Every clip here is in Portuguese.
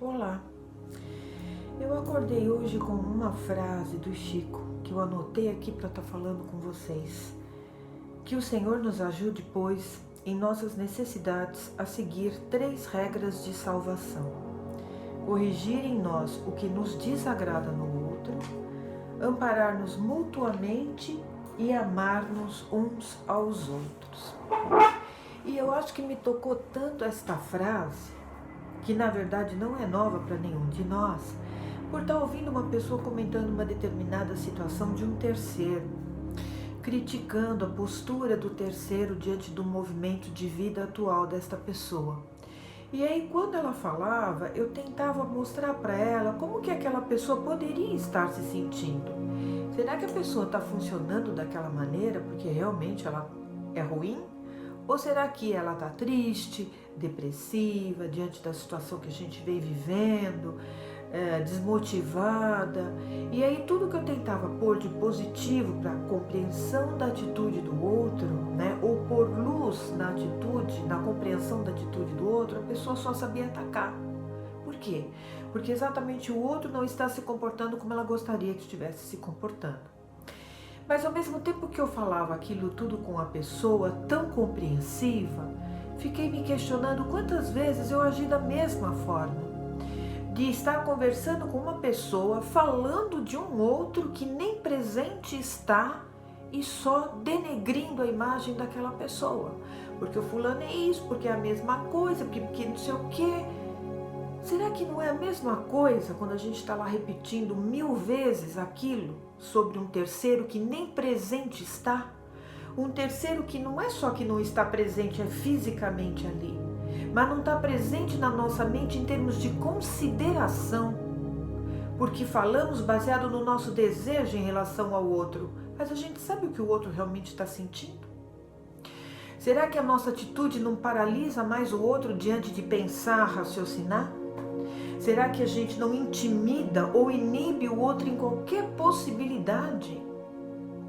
Olá, eu acordei hoje com uma frase do Chico que eu anotei aqui para estar falando com vocês. Que o Senhor nos ajude, pois, em nossas necessidades a seguir 3 regras de salvação: corrigir em nós o que nos desagrada no outro, amparar-nos mutuamente e amar-nos uns aos outros. E eu acho que me tocou tanto esta frase, que na verdade não é nova para nenhum de nós, por estar ouvindo uma pessoa comentando uma determinada situação de um terceiro, criticando a postura do terceiro diante do movimento de vida atual desta pessoa. E aí, quando ela falava, eu tentava mostrar para ela como que aquela pessoa poderia estar se sentindo. Será que a pessoa está funcionando daquela maneira porque realmente ela é ruim? Ou será que ela está triste, depressiva, diante da situação que a gente vem vivendo, desmotivada? E aí tudo que eu tentava pôr de positivo para a compreensão da atitude do outro, né, ou pôr luz na atitude, na compreensão da atitude do outro, a pessoa só sabia atacar. Por quê? Porque exatamente o outro não está se comportando como ela gostaria que estivesse se comportando. Mas ao mesmo tempo que eu falava aquilo tudo com a pessoa tão compreensiva, fiquei me questionando quantas vezes eu agi da mesma forma. De estar conversando com uma pessoa, falando de um outro que nem presente está e só denegrindo a imagem daquela pessoa. Porque o fulano é isso, porque é a mesma coisa, porque não sei o quê. Será que não é a mesma coisa quando a gente está lá repetindo 1000 vezes aquilo sobre um terceiro que nem presente está? Um terceiro que não é só que não está presente, é fisicamente ali, mas não está presente na nossa mente em termos de consideração, porque falamos baseado no nosso desejo em relação ao outro, mas a gente sabe o que o outro realmente está sentindo? Será que a nossa atitude não paralisa mais o outro diante de pensar, raciocinar? Será que a gente não intimida ou inibe o outro em qualquer possibilidade?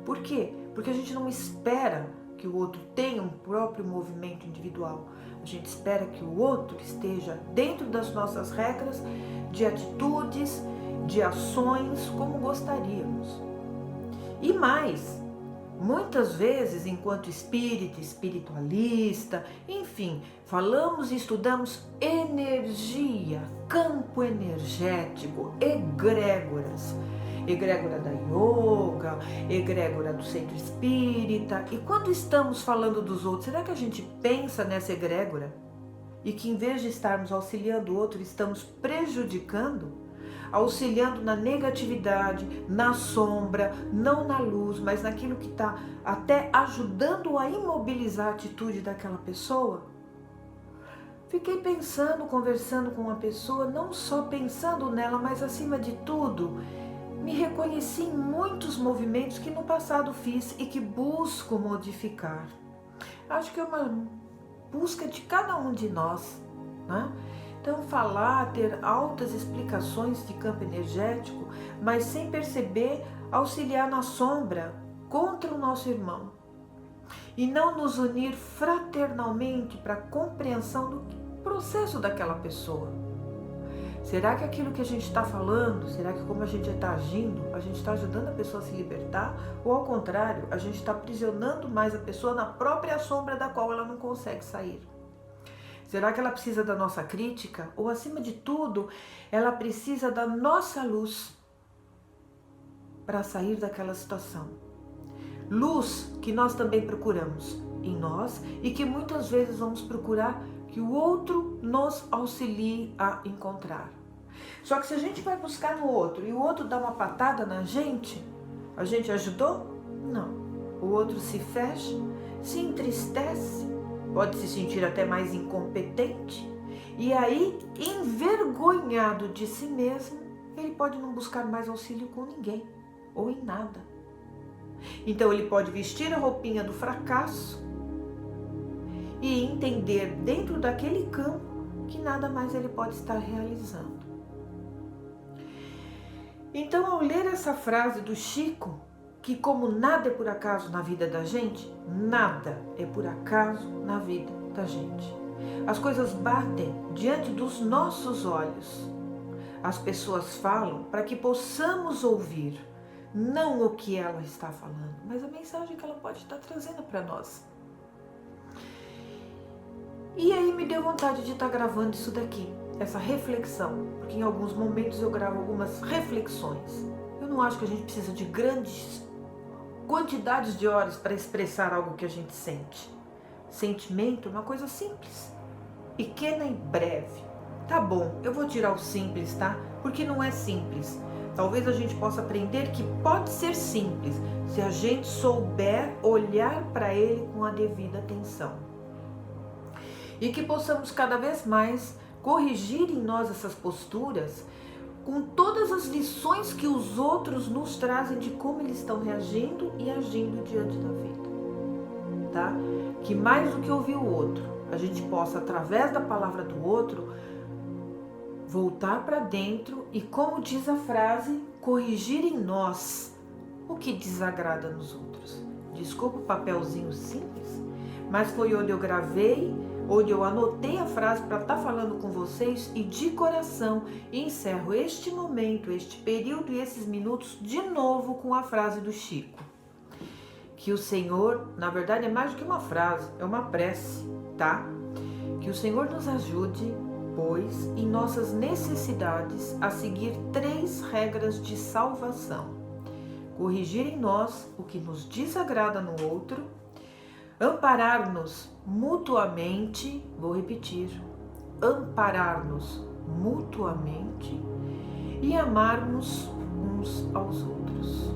Por quê? Porque a gente não espera que o outro tenha um próprio movimento individual. A gente espera que o outro esteja dentro das nossas regras de atitudes, de ações como gostaríamos. E mais, muitas vezes, enquanto espírita, espiritualista, enfim, falamos e estudamos energia, campo energético, egrégoras. Egrégora da yoga, egrégora do centro espírita. E quando estamos falando dos outros, será que a gente pensa nessa egrégora? E que em vez de estarmos auxiliando o outro, estamos prejudicando? Auxiliando na negatividade, na sombra, não na luz, mas naquilo que está até ajudando a imobilizar a atitude daquela pessoa? Fiquei pensando, conversando com uma pessoa, não só pensando nela, mas acima de tudo, me reconheci em muitos movimentos que no passado fiz e que busco modificar. Acho que é uma busca de cada um de nós, né? Então falar, ter altas explicações de campo energético, mas sem perceber, auxiliar na sombra contra o nosso irmão. E não nos unir fraternalmente para a compreensão do processo daquela pessoa. Será que aquilo que a gente está falando, será que como a gente está agindo, a gente está ajudando a pessoa a se libertar? Ou ao contrário, a gente está aprisionando mais a pessoa na própria sombra da qual ela não consegue sair? Será que ela precisa da nossa crítica? Ou acima de tudo, ela precisa da nossa luz para sair daquela situação? Luz que nós também procuramos em nós e que muitas vezes vamos procurar que o outro nos auxilie a encontrar. Só que se a gente vai buscar no outro e o outro dá uma patada na gente, a gente ajudou? Não. O outro se fecha, se entristece, pode se sentir até mais incompetente e aí, envergonhado de si mesmo, ele pode não buscar mais auxílio com ninguém ou em nada. Então ele pode vestir a roupinha do fracasso e entender dentro daquele campo que nada mais ele pode estar realizando. Então, ao ler essa frase do Chico, que como nada é por acaso na vida da gente, nada é por acaso na vida da gente. As coisas batem diante dos nossos olhos as pessoas falam para que possamos ouvir, não o que ela está falando, mas a mensagem que ela pode estar trazendo para nós. E aí me deu vontade de estar gravando isso daqui, essa reflexão, porque em alguns momentos eu gravo algumas reflexões. Eu não acho que a gente precisa de grandes quantidades de horas para expressar algo que a gente sente. Sentimento é uma coisa simples, pequena e breve. Tá bom, eu vou tirar o simples, tá? Porque não é simples. Talvez a gente possa aprender que pode ser simples, se a gente souber olhar para ele com a devida atenção. E que possamos cada vez mais corrigir em nós essas posturas com todas as lições que os outros nos trazem de como eles estão reagindo e agindo diante da vida, tá? Que mais do que ouvir o outro, a gente possa, através da palavra do outro, voltar para dentro e, como diz a frase, corrigir em nós o que desagrada nos outros. Desculpa o papelzinho simples, mas foi onde eu gravei, onde eu anotei a frase para estar falando com vocês e de coração encerro este momento, este período e esses minutos de novo com a frase do Chico. Que o Senhor, na verdade é mais do que uma frase, é uma prece, tá? Que o Senhor nos ajude, pois, em nossas necessidades a seguir 3 regras de salvação. Corrigir em nós o que nos desagrada no outro, amparar-nos mutuamente, vou repetir, amparar-nos mutuamente e amarmos uns aos outros.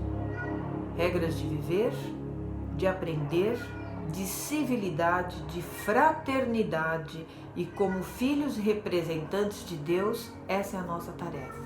Regras de viver, de aprender, de civilidade, de fraternidade e como filhos e representantes de Deus, essa é a nossa tarefa.